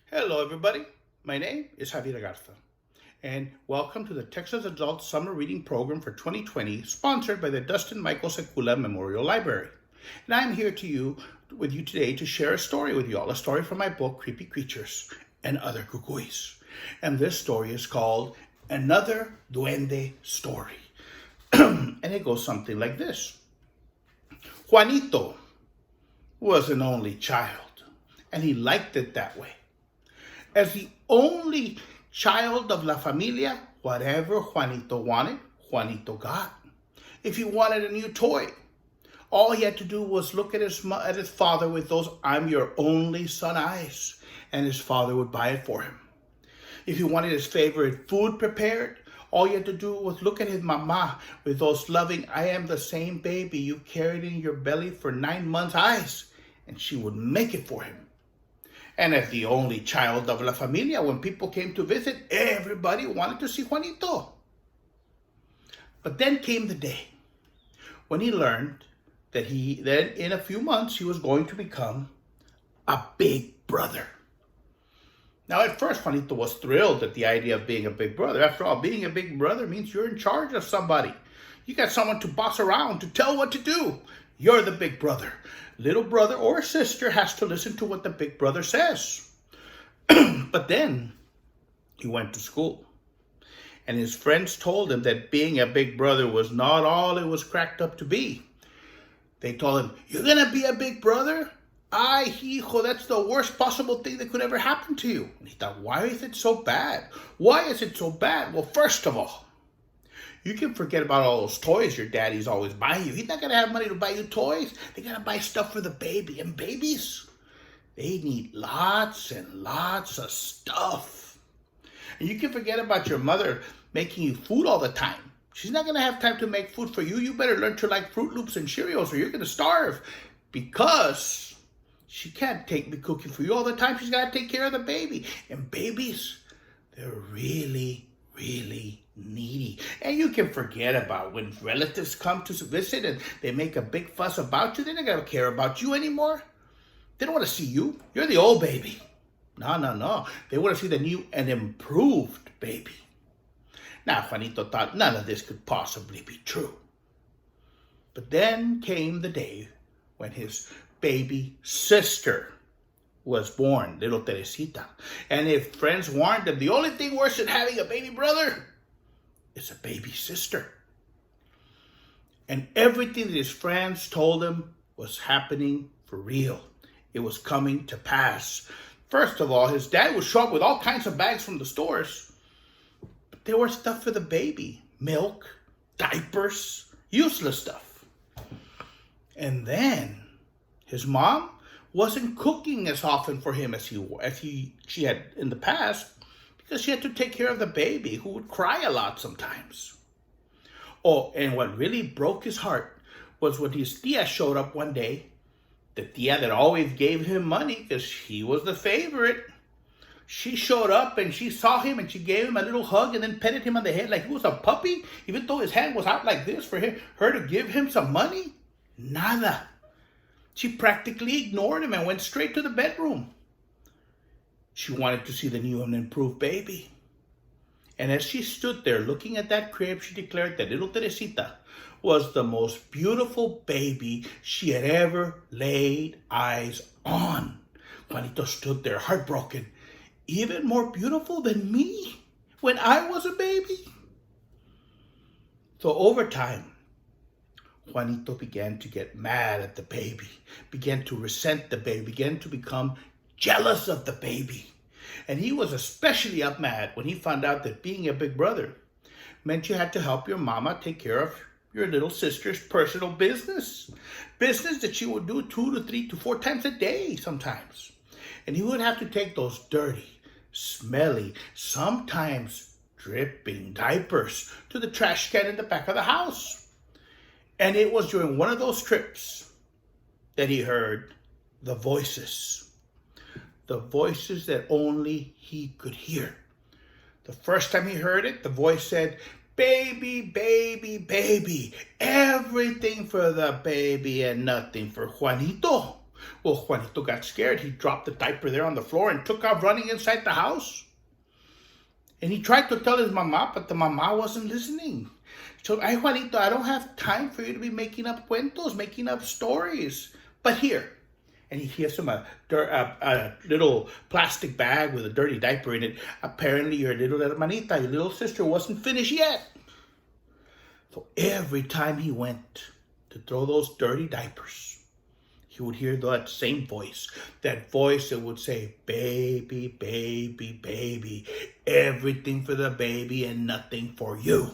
Hello, everybody. My name is Javier Garza, and welcome to the Texas Adult Summer Reading Program for 2020, sponsored by the Dustin Michael Sekula Memorial Library. And I'm here with you today to share a story with you all, a story from my book, Creepy Creatures and Other Cucuys. And this story is called Another Duende Story. And it goes something like this. Juanito was an only child, and he liked it that way. As the only child of La Familia, whatever Juanito wanted, Juanito got. If he wanted a new toy, all he had to do was look at his father with those "I'm your only son" eyes, and his father would buy it for him. If he wanted his favorite food prepared, all he had to do was look at his mama with those loving "I am the same baby you carried in your belly for 9 months" eyes, and she would make it for him. And as the only child of La Familia, when people came to visit, everybody wanted to see Juanito. But then came the day when he learned that in a few months he was going to become a big brother. Now, at first, Juanito was thrilled at the idea of being a big brother. After all, being a big brother means you're in charge of somebody. You got someone to boss around, to tell what to do. You're the big brother. Little brother or sister has to listen to what the big brother says. But then he went to school, and his friends told him that being a big brother was not all it was cracked up to be. They told him, "You're going to be a big brother? Ay, hijo, that's the worst possible thing that could ever happen to you." And he thought, why is it so bad? Why is it so bad? Well, first of all, you can forget about all those toys your daddy's always buying you. He's not going to have money to buy you toys. They got to buy stuff for the baby. And babies, they need lots and lots of stuff. And you can forget about your mother making you food all the time. She's not going to have time to make food for you. You better learn to like Fruit Loops and Cheerios or you're going to starve, because she can't be cooking for you all the time. She's got to take care of the baby. And babies, they're really, really needy. And you can forget about when relatives come to visit and they make a big fuss about you. They're not going to care about you anymore. They don't want to see you. You're the old baby. No. They want to see the new and improved baby. Now, Juanito thought none of this could possibly be true. But then came the day when his baby sister was born, little Teresita. And if friends warned him, the only thing worse than having a baby brother is a baby sister. And everything that his friends told him was happening for real. It was coming to pass. First of all, his dad would show up with all kinds of bags from the stores. But there was stuff for the baby. Milk, diapers, useless stuff. And then his mom wasn't cooking as often for him as she had in the past, because she had to take care of the baby, who would cry a lot sometimes. Oh, and what really broke his heart was when his tia showed up one day, the tia that always gave him money because he was the favorite. She showed up and she saw him and she gave him a little hug and then petted him on the head like he was a puppy, even though his hand was out like this for her to give him some money. Nada. She practically ignored him and went straight to the bedroom. She wanted to see the new and improved baby. And as she stood there looking at that crib, she declared that little Teresita was the most beautiful baby she had ever laid eyes on. Juanito stood there heartbroken. Even more beautiful than me when I was a baby? So over time, Juanito began to get mad at the baby, began to resent the baby, began to become jealous of the baby. And he was especially mad when he found out that being a big brother meant you had to help your mama take care of your little sister's personal business. Business that she would do 2 to 3 to 4 times a day sometimes. And he would have to take those dirty, smelly, sometimes dripping diapers to the trash can in the back of the house. And it was during one of those trips that he heard the voices that only he could hear. The first time he heard it, the voice said, "Baby, baby, everything for the baby and nothing for Juanito." Well, Juanito got scared. He dropped the diaper there on the floor and took off running inside the house. And he tried to tell his mama, but the mama wasn't listening. So, ay, Juanito, I don't have time for you to be making up cuentos, making up stories. But here, and he gives him a little plastic bag with a dirty diaper in it. Apparently, your little hermanita, your little sister, wasn't finished yet. So every time he went to throw those dirty diapers, he would hear that same voice. That voice that would say, baby, baby, baby, everything for the baby and nothing for you.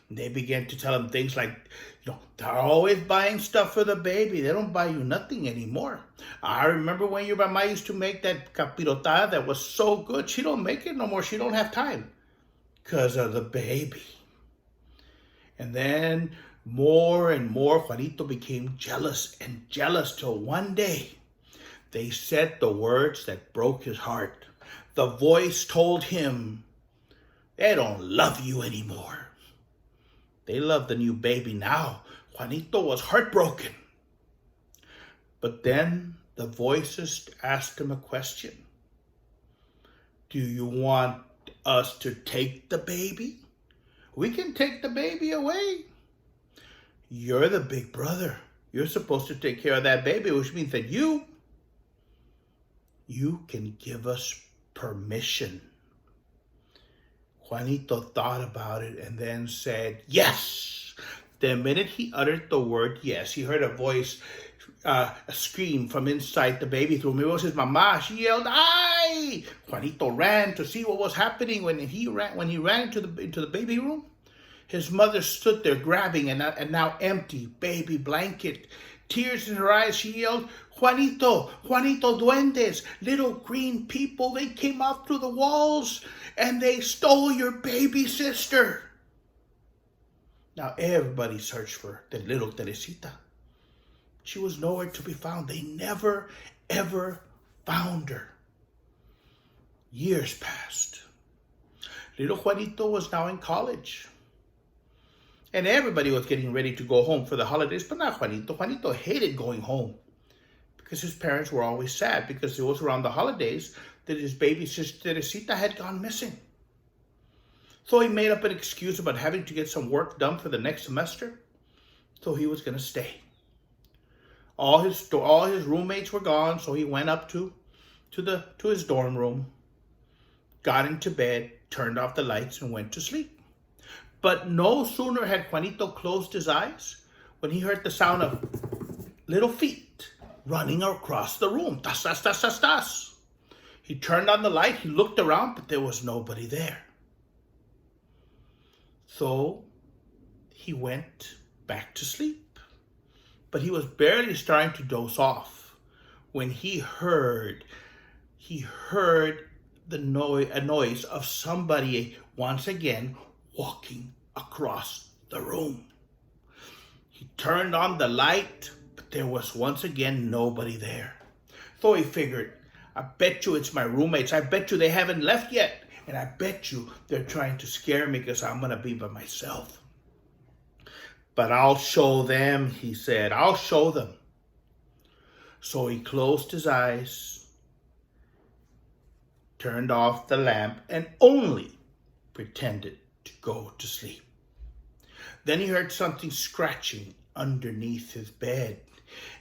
And they began to tell him things like, they're always buying stuff for the baby. They don't buy you nothing anymore. I remember when your mama used to make that capirotada that was so good. She don't make it no more. She don't have time because of the baby. And then more and more, Juanito became jealous and jealous till one day they said the words that broke his heart. The voice told him, they don't love you anymore. They love the new baby now. Juanito was heartbroken. But then the voices asked him a question. Do you want us to take the baby? We can take the baby away. You're the big brother. You're supposed to take care of that baby, which means that you can give us permission. Juanito thought about it and then said, yes. The minute he uttered the word yes, he heard a voice, a scream from inside the baby room. It was his mama. She yelled, "Ay!" Juanito ran to see what was happening. When he ran into the baby room, his mother stood there grabbing a now empty baby blanket. Tears in her eyes, she yelled, Juanito, Juanito, duendes, little green people, they came up through the walls and they stole your baby sister. Now everybody searched for the little Teresita. She was nowhere to be found. They never, ever found her. Years passed. Little Juanito was now in college. And everybody was getting ready to go home for the holidays, but not Juanito. Juanito hated going home because his parents were always sad because it was around the holidays that his baby sister Teresita had gone missing. So he made up an excuse about having to get some work done for the next semester. So he was going to stay. All his roommates were gone, so he went up to his dorm room, got into bed, turned off the lights, and went to sleep. But no sooner had Juanito closed his eyes when he heard the sound of little feet running across the room. Tas, tas, tas, tas, tas. He turned on the light, he looked around, but there was nobody there. So he went back to sleep. But he was barely starting to doze off when he heard a noise of somebody once again walking across the room. He turned on the light, but there was once again nobody there. So he figured, I bet you it's my roommates. I bet you they haven't left yet. And I bet you they're trying to scare me because I'm going to be by myself. But I'll show them, he said. I'll show them. So he closed his eyes, turned off the lamp, and only pretended to go to sleep. Then he heard something scratching underneath his bed,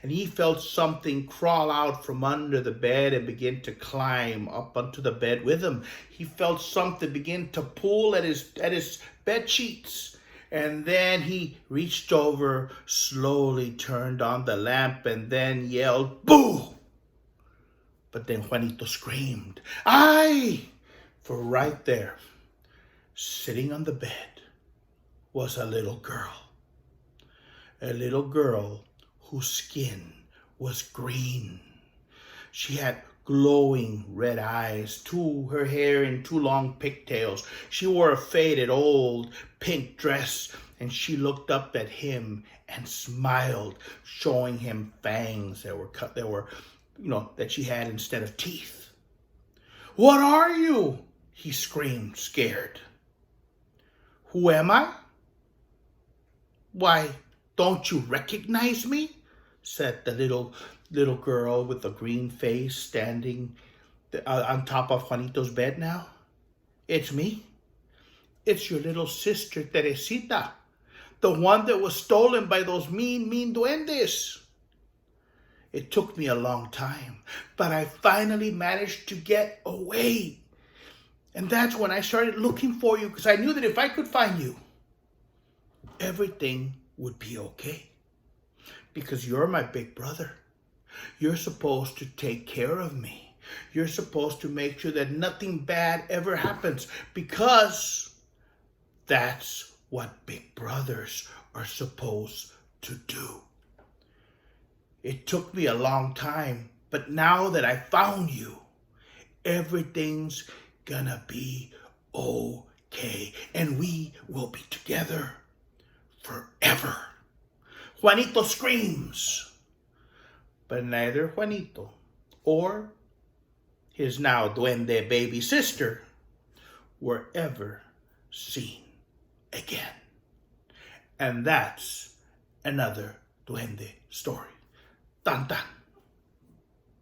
and he felt something crawl out from under the bed and begin to climb up onto the bed with him. He felt something begin to pull at his bed sheets, and then he reached over, slowly turned on the lamp, and then yelled, "Boo!" But then Juanito screamed, "Ay!" For right there, sitting on the bed, was a little girl. A little girl whose skin was green. She had glowing red eyes, her hair in two long pigtails. She wore a faded old pink dress, and she looked up at him and smiled, showing him fangs that she had instead of teeth. "What are you?" he screamed, scared. "Who am I?" "Why, don't you recognize me?" said the little little girl with a green face standing on top of Juanito's bed now? It's me. It's your little sister, Teresita, the one that was stolen by those mean duendes. It took me a long time, but I finally managed to get away. And that's when I started looking for you, because I knew that if I could find you, everything would be okay. Because you're my big brother. You're supposed to take care of me. You're supposed to make sure that nothing bad ever happens, because that's what big brothers are supposed to do. It took me a long time, but now that I found you, everything's gonna be okay, and we will be together forever. Juanito screams, but neither Juanito or his now duende baby sister were ever seen again. And that's another duende story. Tan tan.